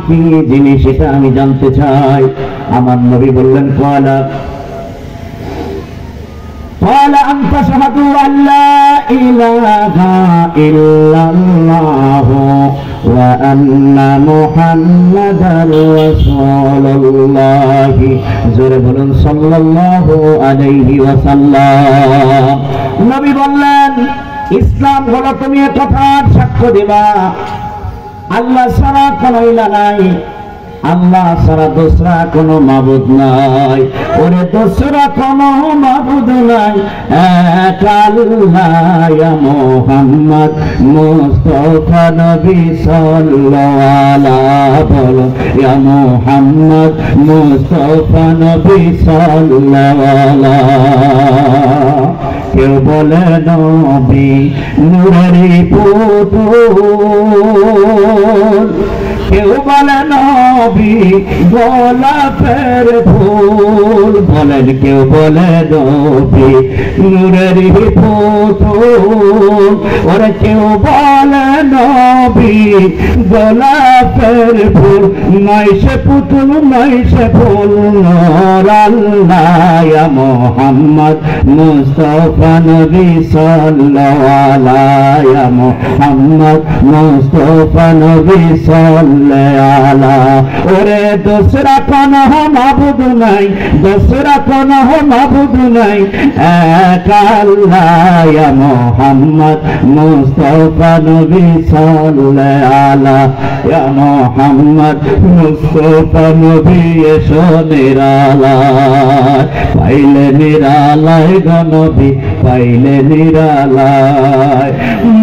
কি জিনিস এটা আমি জানতে চাই। আমার নবী বললেন قال أن تشهدوا أن لا إله إلا الله وأن محمدا رسول الله জোরে বলুন সাল্লাল্লাহু আলাইহি ওয়াসাল্লাম। নবী বললেন ইসলাম হলো তুমি এ কথার সাক্ষ্য দিবা আল্লাহ ছাড়া কোনো ইলাহ নাই, আল্লাহ ছাড়া দোসরা কোনো মাবুদ নাই, ওরে দোসরা কোনো মাবুদ নাই, এক আল্লাহ ইয়া মুহাম্মদ মুস্তাফা নবী সাল্লাল্লাহু আলাইহি বলো ইয়া মুহাম্মদ মুস্তাফা নবী সাল্লাল্লাহু আলাইহি। কেউ বলে নবী নূরের পুতুল, কেউ বলে নবী গোলাপের ফুল, বলেন কেউ বলে নবী নূরের পুতুল, ওরে কেউ বলে নবী গোলাপের ফুল, নাই সে পুতুল নাই সে ফুল, নূর আল্লাহ ইয়া মুহাম্মদ মুস্তাফা নবী সাল্লাল্লাহু আলাইহি ইয়া মুহাম্মদ মুস্তাফা নবী ওরে দোসরা কোনো মাবুদ নাই, দোসরা কোনো মাবুদ নাই, এক আল্লাহ ইয়া মুহাম্মদ মুস্তাফা নবী সাল্লাল্লাহু আলাইহি ইয়া মুহাম্মদ মুস্তাফা নবী এসো নিরালায়, পাইলে নিরালায় গো নবী পাইলে নিরালায়,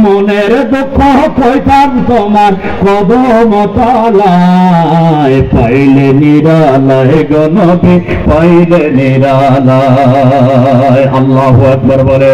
মনের দুঃখ কইতাম তোমার কদম তলায়, পাইলে নিরালায় গো নবী পাইলে নিরালায়। আল্লাহু আকবার বলে।